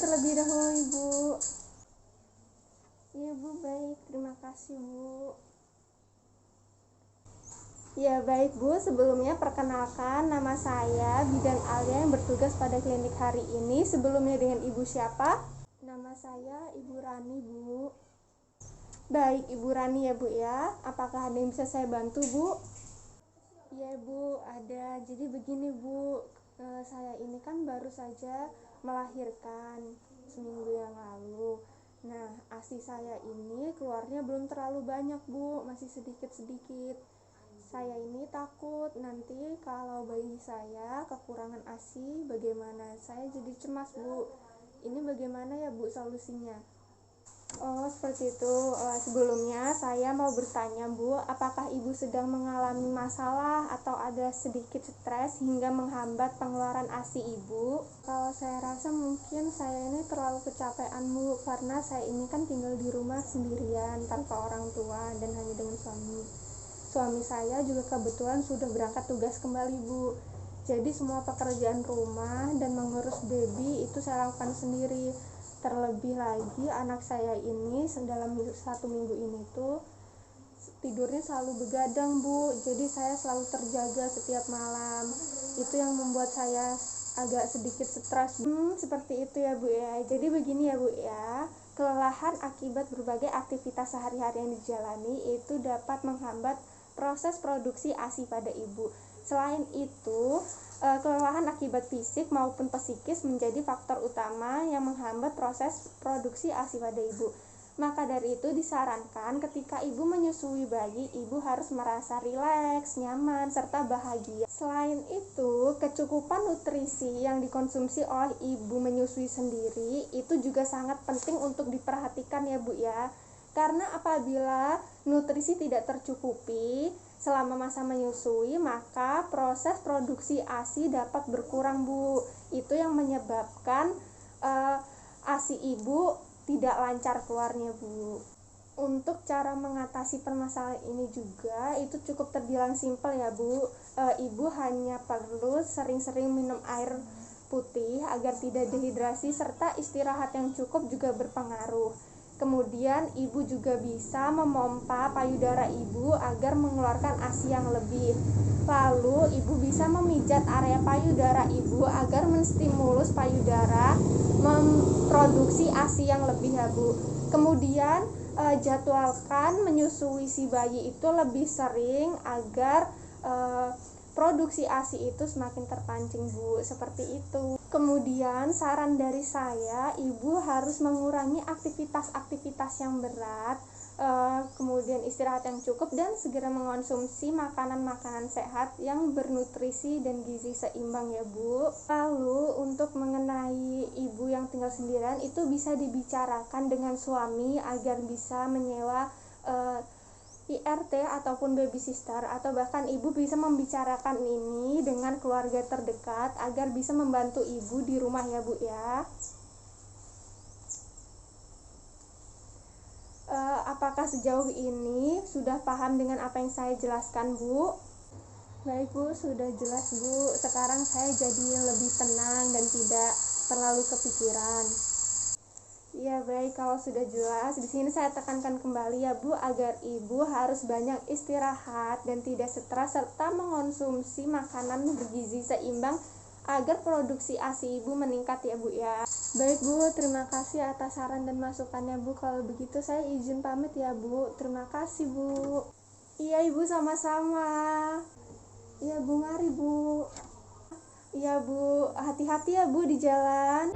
terlebih dahulu, Ibu. Iya, Bu, baik. Terima kasih, Bu. Ya, baik, Bu. Sebelumnya perkenalkan, nama saya Bidan Alia yang bertugas pada klinik hari ini. Sebelumnya dengan Ibu siapa? Nama saya Ibu Rani, Bu. Baik, Ibu Rani ya, Bu ya. Apakah ada yang bisa saya bantu, Bu? Iya, Bu, ada. Jadi begini, Bu. Saya ini kan baru saja melahirkan seminggu yang lalu. Nah, ASI saya ini keluarnya belum terlalu banyak, Bu. Masih sedikit-sedikit. Saya ini takut nanti kalau bayi saya kekurangan ASI bagaimana. Saya jadi cemas, Bu. Ini bagaimana ya, Bu, solusinya? Oh, seperti itu. Sebelumnya saya mau bertanya, Bu, apakah Ibu sedang mengalami masalah atau ada sedikit stres hingga menghambat pengeluaran ASI Ibu? Kalau saya rasa mungkin saya ini terlalu kecapean, Bu, karena saya ini kan tinggal di rumah sendirian tanpa orang tua dan hanya dengan suami. Suami saya juga kebetulan sudah berangkat tugas kembali, Bu. Jadi semua pekerjaan rumah dan mengurus baby itu saya lakukan sendiri. Terlebih lagi anak saya ini dalam 1 minggu ini tuh tidurnya selalu begadang, Bu. Jadi saya selalu terjaga setiap malam. Itu yang membuat saya agak sedikit stres. Seperti itu ya, Bu ya. Jadi begini ya, Bu ya. Kelelahan akibat berbagai aktivitas sehari-hari yang dijalani itu dapat menghambat proses produksi ASI pada ibu. Selain itu, kelelahan akibat fisik maupun psikis menjadi faktor utama yang menghambat proses produksi ASI pada ibu. Maka dari itu disarankan ketika ibu menyusui bayi, ibu harus merasa rileks, nyaman, serta bahagia. Selain itu, kecukupan nutrisi yang dikonsumsi oleh ibu menyusui sendiri itu juga sangat penting untuk diperhatikan ya, Bu ya. Karena apabila nutrisi tidak tercukupi selama masa menyusui, maka proses produksi ASI dapat berkurang, Bu. Itu yang menyebabkan ASI ibu tidak lancar keluarnya, Bu. Untuk cara mengatasi permasalahan ini juga itu cukup terbilang simpel ya, Bu. Ibu hanya perlu sering-sering minum air putih agar tidak dehidrasi, serta istirahat yang cukup juga berpengaruh. Kemudian ibu juga bisa memompa payudara ibu agar mengeluarkan ASI yang lebih. Lalu ibu bisa memijat area payudara ibu agar menstimulus payudara memproduksi ASI yang lebih ya, Bu. Kemudian jadwalkan menyusui si bayi itu lebih sering agar produksi ASI itu semakin terpancing, Bu. Seperti itu. Kemudian saran dari saya, ibu harus mengurangi aktivitas-aktivitas yang berat, kemudian istirahat yang cukup, dan segera mengonsumsi makanan-makanan sehat yang bernutrisi dan gizi seimbang ya, Bu. Lalu untuk mengenai ibu yang tinggal sendirian itu bisa dibicarakan dengan suami agar bisa menyewa IRT ataupun baby sister, atau bahkan ibu bisa membicarakan ini dengan keluarga terdekat agar bisa membantu ibu di rumah ya, Bu ya. Apakah sejauh ini sudah paham dengan apa yang saya jelaskan, Bu? Baik, Bu, sudah jelas, Bu. Sekarang saya jadi lebih tenang dan tidak terlalu kepikiran. Ya baik, kalau sudah jelas, di sini saya tekankan kembali ya, Bu, agar ibu harus banyak istirahat dan tidak stres, serta mengonsumsi makanan bergizi seimbang agar produksi ASI ibu meningkat ya, Bu ya. Baik, Bu, terima kasih atas saran dan masukannya, Bu. Kalau begitu saya izin pamit ya, Bu. Terima kasih, Bu. Iya, Ibu, sama-sama. Iya, Bu, mari, Bu. Iya, Bu, hati-hati ya, Bu, di jalan.